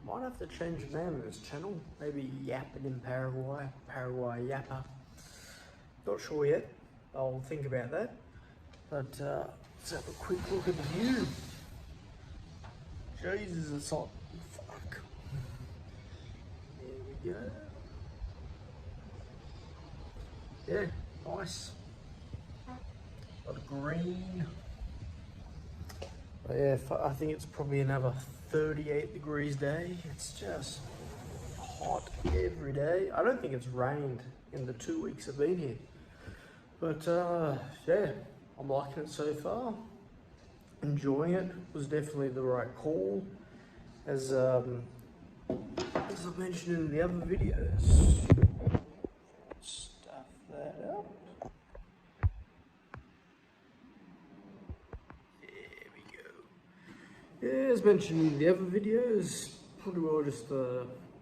Might have to change the name of this channel. Maybe Yapping in Paraguay, Paraguay Yapper. Not sure yet. I'll think about that. But let's have a quick look at the view. Jesus, it's hot. Fuck. There we go. Yeah, nice. A lot of green. But yeah, I think it's probably another 38 degrees day. It's just hot every day. I don't think it's rained in the 2 weeks I've been here. But yeah, I'm liking it so far. Enjoying it. Was definitely the right call. As I mentioned in the other videos. Stuff that up. There we go. Yeah, as mentioned in the other videos, pretty well just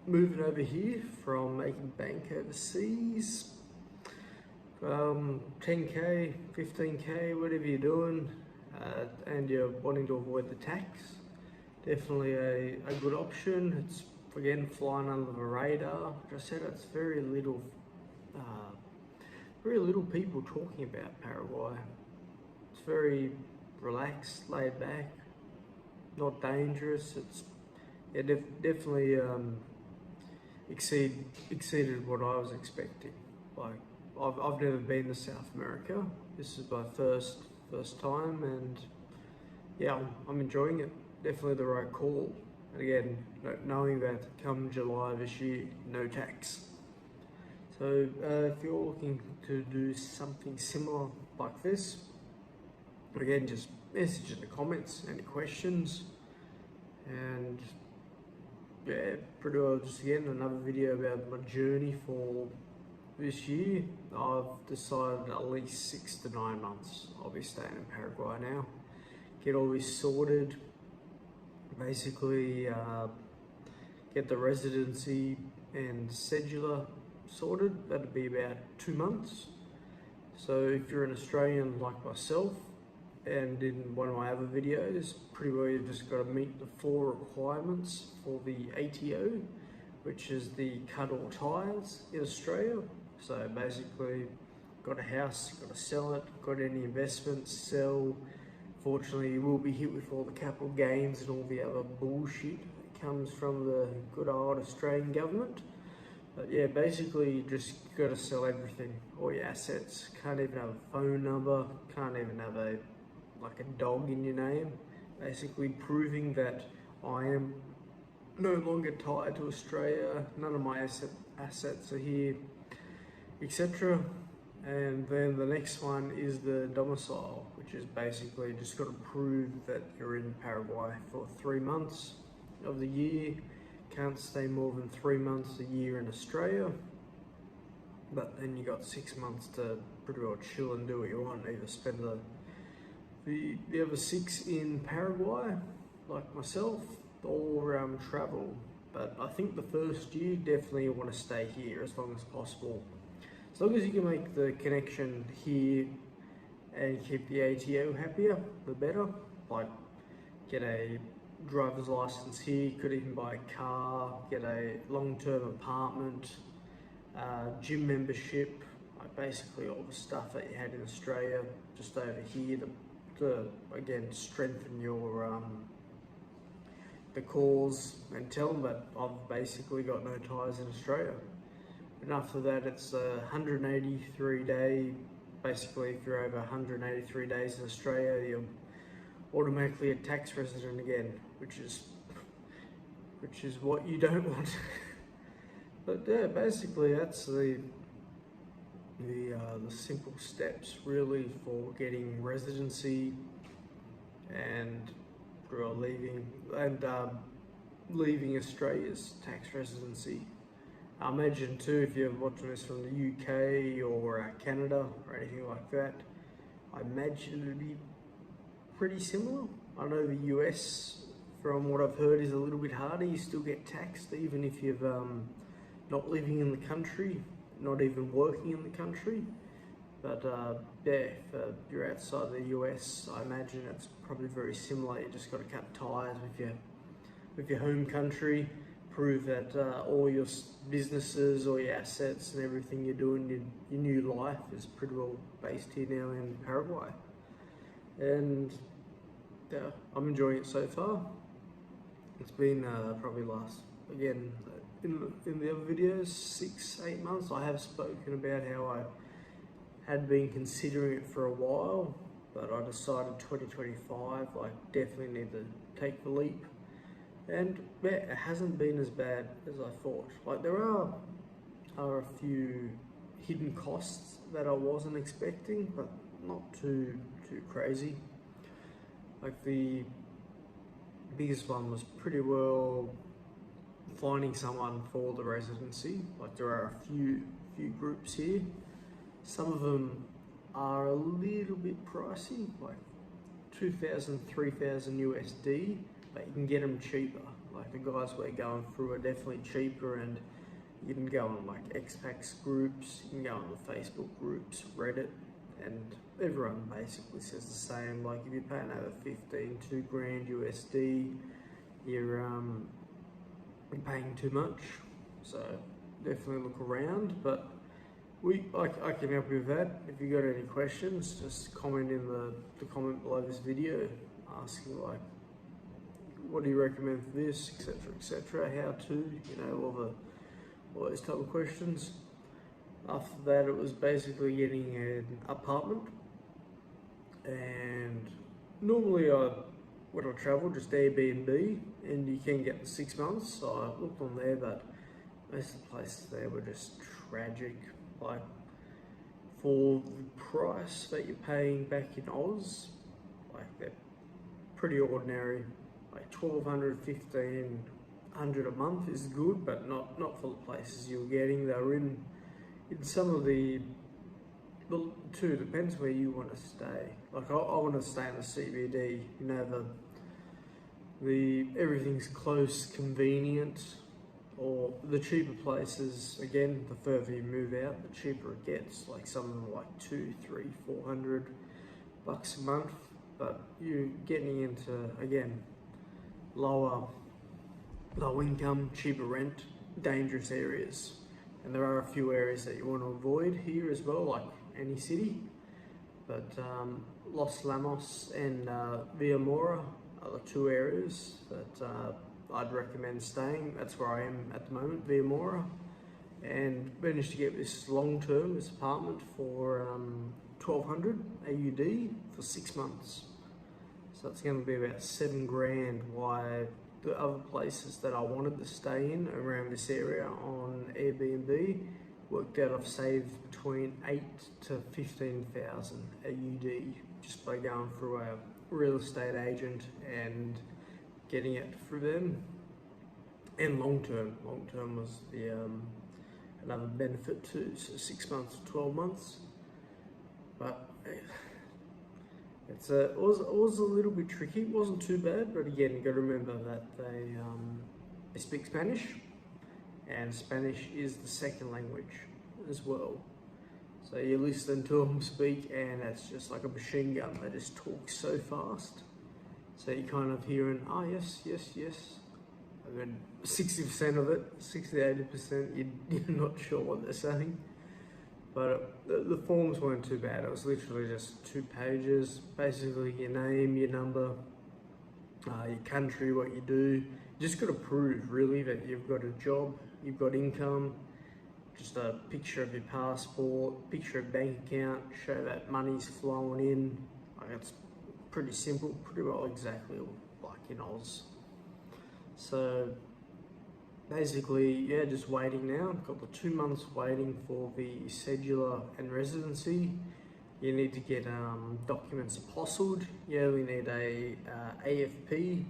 moving over here from making bank overseas. 10k, 15k, whatever you're doing, and you're wanting to avoid the tax, definitely a good option. It's again flying under the radar. Like I said, it's very little people talking about Paraguay. It's very relaxed, laid back, not dangerous. It's definitely exceeded what I was expecting. Like I've never been to South America. This is my first time, and yeah, I'm enjoying it. Definitely the right call. And again, knowing that come July this year, no tax. So if you're looking to do something similar like this, again, just message in the comments, any questions, and yeah, pretty well just again another video about my journey for this year. I've decided at least 6 to 9 months I'll be staying in Paraguay now. Get all this sorted, basically get the residency and cedula sorted. That'd be about 2 months. So if you're an Australian like myself, and in one of my other videos, pretty well you've just got to meet the 4 requirements for the ATO, which is the cut or ties in Australia. So basically, got a house, got to sell it, got any investments, sell. Fortunately, you will be hit with all the capital gains and all the other bullshit that comes from the good old Australian government. But yeah, basically, you just got to sell everything, all your assets. Can't even have a phone number, can't even have a dog in your name. Basically proving that I am no longer tied to Australia, none of my assets are here, etc. And then the next one is the domicile, which is basically just got to prove that you're in Paraguay for 3 months of the year. Can't stay more than 3 months a year in Australia, but then you got 6 months to pretty well chill and do what you want, either spend the other 6 in Paraguay, like myself, or travel. But I think the first year, definitely you want to stay here as long as possible. As long as you can make the connection here and keep the ATO happier, the better. Like, get a driver's license here, could even buy a car, get a long-term apartment, gym membership, like basically all the stuff that you had in Australia, just over here to again strengthen your the cause, and tell them that I've basically got no ties in Australia. And after that, it's a 183 day. Basically, if you're over 183 days in Australia, you're automatically a tax resident again, which is what you don't want. But yeah, basically that's the simple steps really for getting residency and leaving Australia's tax residency. I imagine too, if you're watching this from the UK or Canada or anything like that, I imagine it'd be pretty similar. I know the US, from what I've heard, is a little bit harder. You still get taxed even if you've not living in the country, not even working in the country. But yeah, if you're outside the US, I imagine it's probably very similar. You just got to cut ties with your home country. prove that all your businesses, all your assets and everything you're doing in your new life is pretty well based here now in Paraguay. And yeah, I'm enjoying it so far. It's been probably last, again, in the other videos, 6-8 months, I have spoken about how I had been considering it for a while, but I decided 2025, I definitely need to take the leap. And yeah, it hasn't been as bad as I thought. Like, there are a few hidden costs that I wasn't expecting, but not too crazy. Like, the biggest one was pretty well finding someone for the residency. Like, there are a few groups here. Some of them are a little bit pricey, like 2,000, 3,000 USD, but you can get them cheaper. Like, the guys we're going through are definitely cheaper, and you can go on like expats groups, you can go on the Facebook groups, Reddit, and everyone basically says the same. Like, if you're paying over 2 grand USD, you're paying too much. So definitely look around, but I can help you with that. If you got any questions, just comment in the comment below this video, asking like, what do you recommend for this, etc., how to, you know, all those type of questions. After that, it was basically getting an apartment, and normally when I travel, just Airbnb, and you can get the 6 months. So I looked on there, but most of the places there were just tragic. Like, for the price that you're paying back in Oz, like, they're pretty ordinary. Like 1,200, 1,500 a month is good, but not for the places you're getting. They're in some of the two, depends where you want to stay. Like, I want to stay in the CBD, you know, the everything's close, convenient. Or the cheaper places, again, the further you move out, the cheaper it gets. Like, some of them are like 200, 300, 400 bucks a month, but you're getting into, again, low income, cheaper rent, dangerous areas. And there are a few areas that you want to avoid here as well, like any city. But Los Lamos and Villamora are the 2 areas that I'd recommend staying. That's where I am at the moment, Villamora, and managed to get this this apartment for 1,200 AUD for 6 months. So it's going to be about 7 grand. Why the other places that I wanted to stay in around this area on Airbnb worked out I've saved between 8 to 15,000 AUD just by going through a real estate agent and getting it through them. And long term was the another benefit too. So 6 months to 12 months, but it was a little bit tricky. It wasn't too bad, but again, you got to remember that they speak Spanish, and Spanish is the second language as well. So you listen to them speak, and it's just like a machine gun. They just talk so fast. So you kind of hearing, oh yes, yes, yes. And then 60% of it, 60-80%, you're not sure what they're saying. But the forms weren't too bad. It was literally just 2 pages. Basically your name, your number, your country, what you do. You just got to prove really that you've got a job, you've got income, just a picture of your passport, picture of bank account, show that money's flowing in. Like, it's pretty simple, pretty well exactly like in Oz. So basically, yeah, just waiting now. I've got the 2 months waiting for the cedula and residency. You need to get documents apostilled. You only need a AFP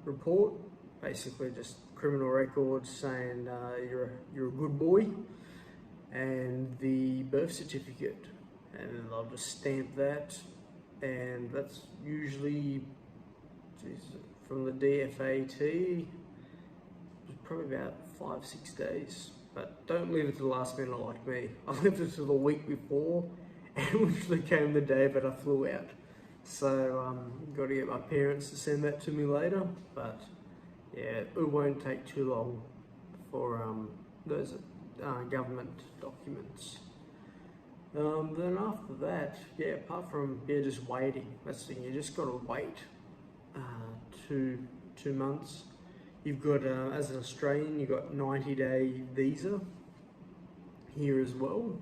report, basically just criminal records saying you're a good boy, and the birth certificate, and then they'll just stamp that, and that's usually from the DFAT, probably about 5-6 days. But don't leave it to the last minute like me. I left it to the week before, and literally came the day that I flew out. So got to get my parents to send that to me later. But yeah, it won't take too long for those government documents. Then after that, yeah, apart from just waiting, that's the thing. You just got to wait 2 months. You've got as an Australian, you've got 90-day visa here as well.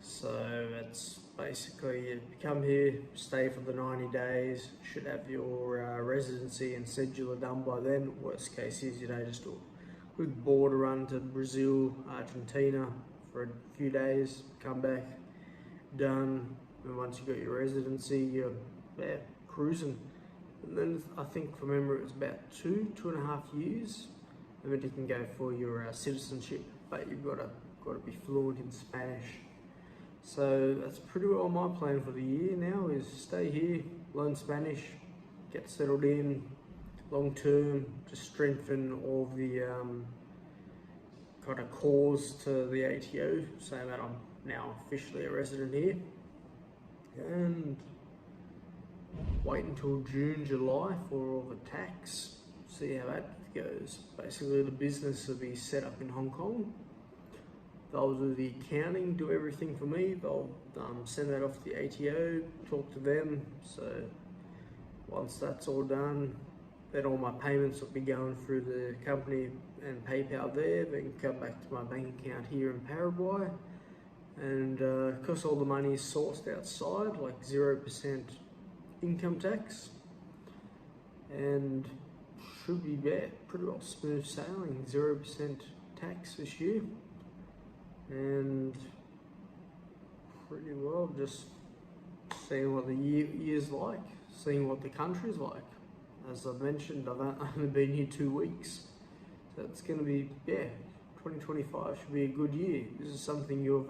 So it's basically you come here, stay for the 90 days, should have your residency and cedula done by then. Worst case is, just do a quick border run to Brazil, Argentina for a few days, come back, done. And once you got your residency, you're cruising. And then I think from memory it was about 2.5 years, and then you can go for your citizenship, but you've got to be fluent in Spanish. So that's pretty well my plan for the year now, is stay here, learn Spanish, get settled in, long term, just strengthen all the kind of cause to the ATO, saying that I'm now officially a resident here. And wait until June, July for all the tax, see how that goes. Basically the business will be set up in Hong Kong. They'll do the accounting, do everything for me. They'll send that off to the ATO, talk to them. So once that's all done, then all my payments will be going through the company and PayPal there, then come back to my bank account here in Paraguay. And because all the money is sourced outside, like 0% income tax, and should be pretty well smooth sailing, 0% tax this year. And pretty well just seeing what the year's like, seeing what the country's like. As I've mentioned, I've only been here 2 weeks, so it's going to be 2025 should be a good year. This is something you've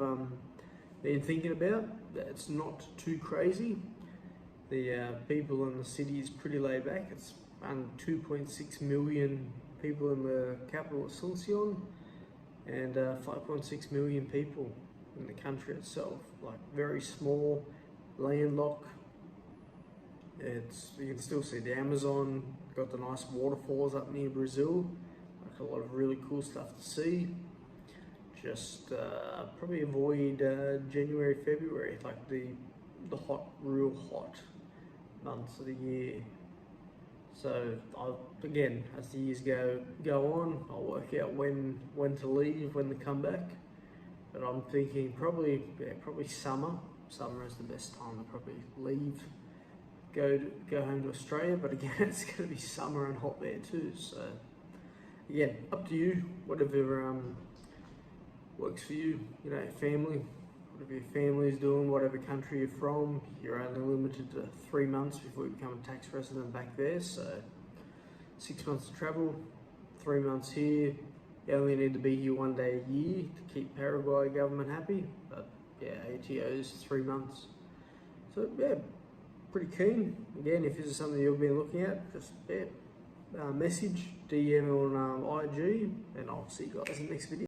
been thinking about. It's not too crazy. The people in the city is pretty laid back. It's around 2.6 million people in the capital, Asuncion, and 5.6 million people in the country itself. Like very small, landlocked. You can still see the Amazon, got the nice waterfalls up near Brazil. Like a lot of really cool stuff to see. Just probably avoid January, February, like the hot, real hot months of the year. So again, as the years go on, I'll work out when to leave, when to come back. But I'm thinking probably summer. Summer is the best time to probably leave, go home to Australia. But again, it's going to be summer and hot there too. So again, up to you. Whatever works for you. Family. Whatever your family's doing, whatever country you're from, you're only limited to 3 months before you become a tax resident back there. So 6 months to travel, 3 months here. You only need to be here 1 day a year to keep Paraguay government happy. But ATO's 3 months. So pretty keen. Again, if this is something you've been looking at, just message, DM on IG, and I'll see you guys in the next video.